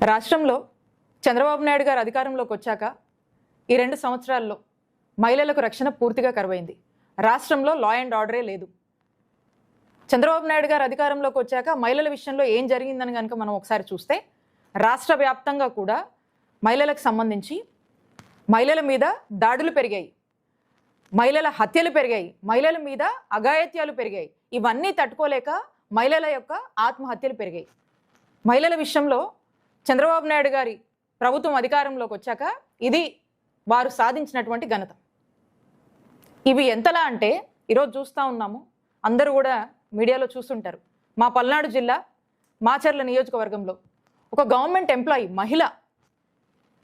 రాష్ట్రంలో చంద్రబాబు నాయుడు గారు అధికారంలోకి వచ్చాక ఈ 2 సంవత్సరాల్లో మహిళలకు రక్షణ పూర్తిగా కరువైంది. రాష్ట్రంలో లా అండ్ ఆర్డరే లేదు. చంద్రబాబు నాయుడు గారు అధికారంలోకి వచ్చాక మహిళల విషయంలో ఏం జరిగిందని కనుక మనం ఒకసారి చూస్తే రాష్ట్ర వ్యాప్తంగా కూడా మహిళలకు సంబంధించి మహిళల మీద దాడులు పెరిగాయి, మహిళల హత్యలు పెరిగాయి, మహిళల మీద అఘాయిత్యాలు పెరిగాయి. ఇవన్నీ తట్టుకోలేక మహిళల యొక్క ఆత్మహత్యలు పెరిగాయి. మహిళల విషయంలో చంద్రబాబు నాయుడు గారి ప్రభుత్వం అధికారంలోకి వచ్చాక ఇది వారు సాధించినటువంటి ఘనత. ఇవి ఎంతలా అంటే ఈరోజు చూస్తూ ఉన్నాము, అందరూ కూడా మీడియాలో చూస్తుంటారు. మా పల్నాడు జిల్లా మాచర్ల నియోజకవర్గంలో ఒక గవర్నమెంట్ ఎంప్లాయీ మహిళ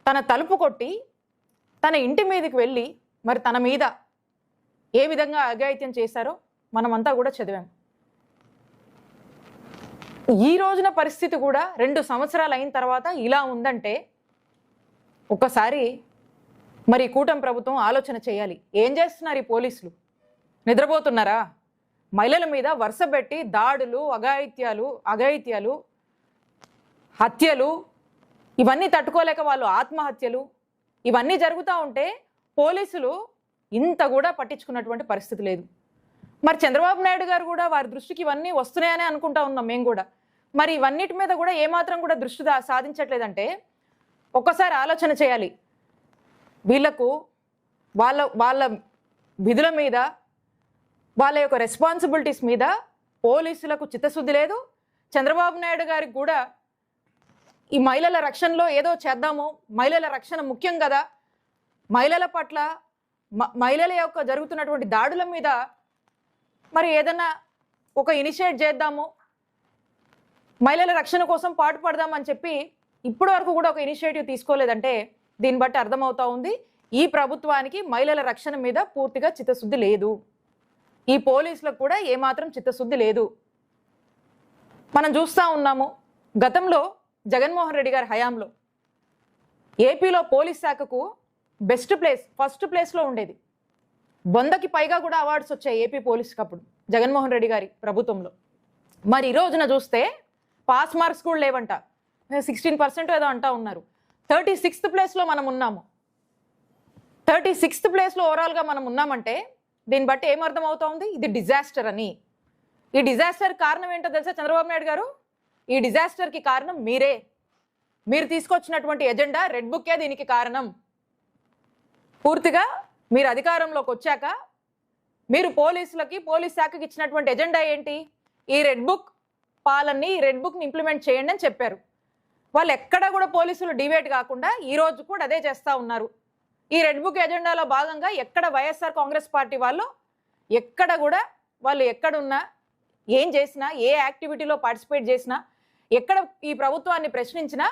తన తలుపు కొట్టి తన ఇంటి మీదకి వెళ్ళి మరి తన మీద ఏ విధంగా అఘాయిత్యం చేశారో మనమంతా కూడా చదివాం. ఈ రోజున పరిస్థితి కూడా 2 సంవత్సరాలు అయిన తర్వాత ఇలా ఉందంటే ఒక్కసారి మరి కూటమి ప్రభుత్వం ఆలోచన చేయాలి. ఏం చేస్తున్నారు ఈ పోలీసులు? నిద్రపోతున్నారా? మహిళల మీద వరుసపెట్టి దాడులు, అఘాయిత్యాలు, హత్యలు, ఇవన్నీ తట్టుకోలేక వాళ్ళు ఆత్మహత్యలు, ఇవన్నీ జరుగుతూ ఉంటే పోలీసులు ఇంత కూడా పట్టించుకున్నటువంటి పరిస్థితి లేదు. మరి చంద్రబాబు నాయుడు గారు కూడా వారి దృష్టికి ఇవన్నీ వస్తున్నాయని అనుకుంటా ఉన్నాం మేము కూడా. మరి ఇవన్నిటి మీద కూడా ఏమాత్రం కూడా దృష్టి సాధించట్లేదంటే ఒక్కసారి ఆలోచన చేయాలి. వీళ్లకు వాళ్ళ విధుల మీద, వాళ్ళ యొక్క రెస్పాన్సిబిలిటీస్ మీద పోలీసులకు చిత్తశుద్ధి లేదు. చంద్రబాబు నాయుడు గారికి కూడా ఈ మహిళల రక్షణలో ఏదో చేద్దాము, మహిళల రక్షణ ముఖ్యం కదా, మహిళల పట్ల మహిళల యొక్క జరుగుతున్నటువంటి దాడుల మీద మరి ఏదన్నా ఒక ఇనిషియేట్ చేద్దాము, మహిళల రక్షణ కోసం పాటుపడదామని చెప్పి ఇప్పటి వరకు కూడా ఒక ఇనిషియేటివ్ తీసుకోలేదంటే దీన్ని బట్టి అర్థమవుతా ఉంది ఈ ప్రభుత్వానికి మహిళల రక్షణ మీద పూర్తిగా చిత్తశుద్ధి లేదు. ఈ పోలీసులకు కూడా ఏమాత్రం చిత్తశుద్ధి లేదు. మనం చూస్తూ ఉన్నాము, గతంలో జగన్మోహన్ రెడ్డి గారి హయాంలో ఏపీలో పోలీస్ శాఖకు ఫస్ట్ ప్లేస్లో ఉండేది. 100కి పైగా కూడా అవార్డ్స్ వచ్చాయి ఏపీ పోలీస్కి అప్పుడు జగన్మోహన్ రెడ్డి గారి ప్రభుత్వంలో. మరి ఈ రోజున చూస్తే పాస్ మార్క్స్ కూడా లేవంట, 16% ఏదో అంటా ఉన్నారు. 36th ప్లేస్లో మనం ఉన్నాము. 36th ప్లేస్లో ఓవరాల్గా మనం ఉన్నామంటే దీన్ని బట్టి ఏమర్థం అవుతా ఉంది? ఇది డిజాస్టర్ అని. ఈ డిజాస్టర్ కారణం ఏంటో తెలుసా చంద్రబాబు నాయుడు గారు? ఈ డిజాస్టర్కి కారణం మీరే. మీరు తీసుకొచ్చినటువంటి ఎజెండా రెడ్ బుక్కే దీనికి కారణం. పూర్తిగా మీరు అధికారంలోకి వచ్చాక మీరు పోలీస్ శాఖకి ఇచ్చినటువంటి ఎజెండా ఏంటి? ఈ రెడ్ బుక్ పాలనని, ఈ రెడ్ బుక్ని ఇంప్లిమెంట్ చేయండి అని చెప్పారు. వాళ్ళు ఎక్కడ కూడా పోలీసులు డివేట్ కాకుండా ఈ రోజు కూడా అదే చేస్తూ ఉన్నారు. ఈ రెడ్ బుక్ ఎజెండాలో భాగంగా ఎక్కడ వైఎస్ఆర్ కాంగ్రెస్ పార్టీ వాళ్ళు ఎక్కడ కూడా వాళ్ళు ఎక్కడున్నా, ఏం చేసినా, ఏ యాక్టివిటీలో పార్టిసిపేట్ చేసినా, ఎక్కడ ఈ ప్రభుత్వాన్ని ప్రశ్నించినా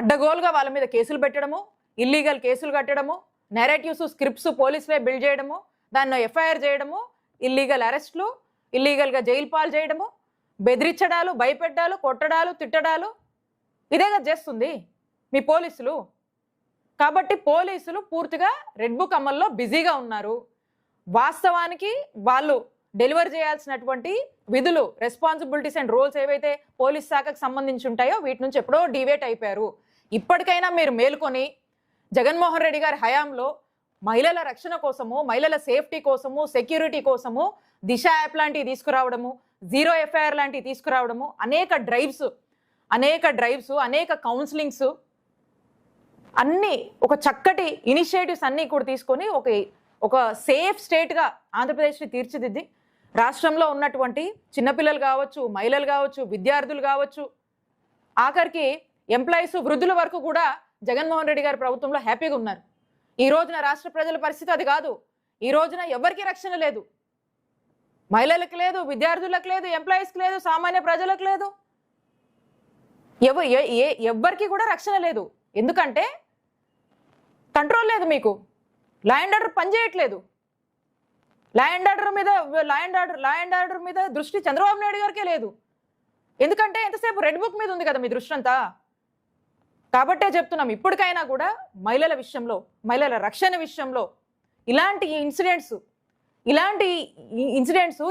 అడ్డగోలుగా వాళ్ళ మీద కేసులు పెట్టడము, ఇల్లీగల్ కేసులు కట్టడము, నెరేటివ్స్, స్క్రిప్ట్స్ పోలీసులే బిల్డ్ చేయడము, దాన్ని ఎఫ్ఐఆర్ చేయడము, ఇల్లీగల్ అరెస్టులు, ఇల్లీగల్గా జైలు పాలు చేయడము, బెదిరించడాలు, భయపెట్టాలు, కొట్టడాలు, తిట్టడాలు, ఇదే కదా చేస్తుంది మీ పోలీసులు. కాబట్టి పోలీసులు పూర్తిగా రెడ్ బుక్ అమల్లో బిజీగా ఉన్నారు. వాస్తవానికి వాళ్ళు డెలివర్ చేయాల్సినటువంటి విధులు, రెస్పాన్సిబిలిటీస్ అండ్ రోల్స్ ఏవైతే పోలీస్ శాఖకు సంబంధించి ఉంటాయో వీటి నుంచి ఎప్పుడో డివేట్ అయిపోయారు. ఇప్పటికైనా మీరు మేలుకొని జగన్మోహన్ రెడ్డి గారి హయాంలో మహిళల రక్షణ కోసము, మహిళల సేఫ్టీ కోసము, సెక్యూరిటీ కోసము దిశ యాప్ లాంటివి తీసుకురావడము, జీరో ఎఫ్ఐఆర్ లాంటివి తీసుకురావడము, అనేక డ్రైవ్స్, అనేక కౌన్సిలింగ్స్, అన్నీ ఒక చక్కటి ఇనిషియేటివ్స్ అన్నీ కూడా తీసుకొని ఒక సేఫ్ స్టేట్గా ఆంధ్రప్రదేశ్ని తీర్చిదిద్ది రాష్ట్రంలో ఉన్నటువంటి చిన్నపిల్లలు కావచ్చు, మహిళలు కావచ్చు, విద్యార్థులు కావచ్చు, ఆఖరికి ఎంప్లాయీస్, వృద్ధుల వరకు కూడా జగన్మోహన్ రెడ్డి గారి ప్రభుత్వంలో హ్యాపీగా ఉన్నారు. ఈ రోజున రాష్ట్ర ప్రజల పరిస్థితి అది కాదు. ఈ రోజున ఎవరికి రక్షణ లేదు. మహిళలకు లేదు, విద్యార్థులకు లేదు, ఎంప్లాయీస్కి లేదు, సామాన్య ప్రజలకు లేదు, ఎవ్వరికి కూడా రక్షణ లేదు. ఎందుకంటే కంట్రోల్ లేదు మీకు. లా అండ్ ఆర్డర్ పనిచేయట్లేదు. లా అండ్ ఆర్డర్ మీద దృష్టి చంద్రబాబు నాయుడు గారికే లేదు. ఎందుకంటే ఎంతసేపు రెడ్ బుక్ మీద ఉంది కదా మీ దృష్టి అంతా. కాబట్టే చెప్తున్నాం, ఇప్పటికైనా కూడా మహిళల విషయంలో, మహిళల రక్షణ విషయంలో ఇలాంటి ఇన్సిడెంట్స్,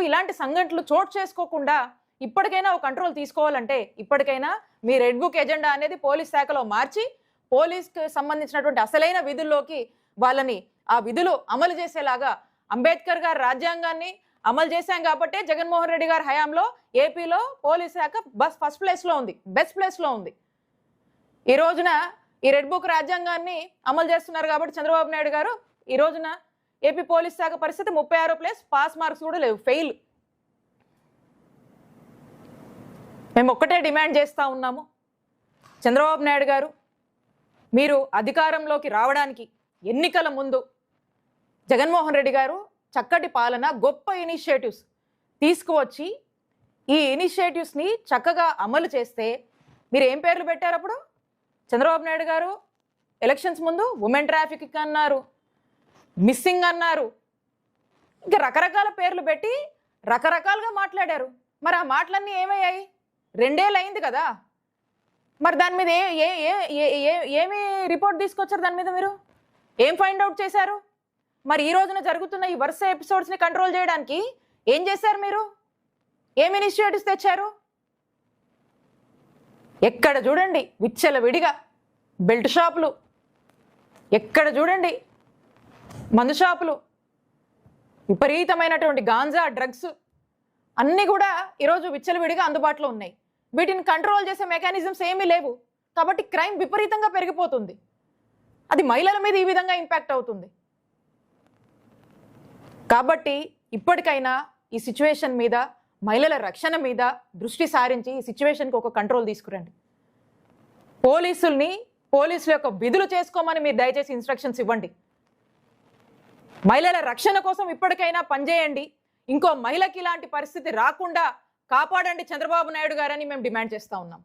ఇలాంటి సంఘటనలు చోటు చేసుకోకుండా ఇప్పటికైనా ఒక కంట్రోల్ తీసుకోవాలంటే ఇప్పటికైనా మీ రెడ్ బుక్ ఎజెండా అనేది పోలీస్ శాఖలో మార్చి పోలీస్కి సంబంధించినటువంటి అసలైన విధుల్లోకి వాళ్ళని ఆ విధులు అమలు చేసేలాగా అంబేద్కర్ గారి రాజ్యాంగాన్ని అమలు చేశాం కాబట్టే జగన్మోహన్ రెడ్డి గారి హయాంలో ఏపీలో పోలీస్ శాఖ ఫస్ట్ ప్లేస్లో ఉంది, బెస్ట్ ప్లేస్లో ఉంది. ఈ రోజున ఈ రెడ్ బుక్ రాజ్యాంగాన్ని అమలు చేస్తున్నారు కాబట్టి చంద్రబాబు నాయుడు గారు ఈ రోజున ఏపీ పోలీస్ శాఖ పరిస్థితి 36 ప్లేస్, పాస్ మార్క్స్ కూడా లేవు, ఫెయిల్. మేము ఒక్కటే డిమాండ్ చేస్తూ ఉన్నాము, చంద్రబాబు నాయుడు గారు మీరు అధికారంలోకి రావడానికి ఎన్నికల ముందు జగన్మోహన్ రెడ్డి గారు చక్కటి పాలన, గొప్ప ఇనిషియేటివ్స్ తీసుకువచ్చి ఈ ఇనిషియేటివ్స్ని చక్కగా అమలు చేస్తే మీరు ఏం పేర్లు పెట్టారు అప్పుడు? చంద్రబాబు నాయుడు గారు ఎలక్షన్స్ ముందు ఉమెన్ ట్రాఫికింగ్ అన్నారు, మిస్సింగ్ అన్నారు, ఇంకా రకరకాల పేర్లు పెట్టి రకరకాలుగా మాట్లాడారు. మరి ఆ మాటలన్నీ ఏమయ్యాయి? 2 ఏళ్ళు అయింది కదా. మరి దాని మీద ఏమి రిపోర్ట్ తీసుకొచ్చారు? దాని మీద మీరు ఏం ఫైండ్ అవుట్ చేశారు? మరి ఈ రోజున జరుగుతున్న ఈ వరుస ఎపిసోడ్స్ని కంట్రోల్ చేయడానికి ఏం చేశారు? మీరు ఏం ఇనిషియేటివ్స్ తెచ్చారు? ఎక్కడ చూడండి విచ్చలవిడిగా బెల్ట్ షాపులు, ఎక్కడ చూడండి మందు షాపులు, విపరీతమైనటువంటి గాంజా, డ్రగ్స్ అన్నీ కూడా ఈరోజు విచ్చలవిడిగా అందుబాటులో ఉన్నాయి. వీటిని కంట్రోల్ చేసే మెకానిజమ్స్ ఏమీ లేవు కాబట్టి క్రైమ్ విపరీతంగా పెరిగిపోతుంది. అది మహిళల మీద ఈ విధంగా ఇంపాక్ట్ అవుతుంది. కాబట్టి ఇప్పటికైనా ఈ సిచ్యువేషన్ మీద, మహిళల రక్షణ మీద దృష్టి సారించి ఈ సిచ్యువేషన్కి ఒక కంట్రోల్ తీసుకురండి. పోలీసుల యొక్క విధులు చేసుకోమని మీరు దయచేసి ఇన్స్ట్రక్షన్స్ ఇవ్వండి. మహిళల రక్షణ కోసం ఇప్పటికైనా పనిచేయండి. ఇంకో మహిళకి ఇలాంటి పరిస్థితి రాకుండా కాపాడండి చంద్రబాబు నాయుడు గారని మేము డిమాండ్ చేస్తూ ఉన్నాం.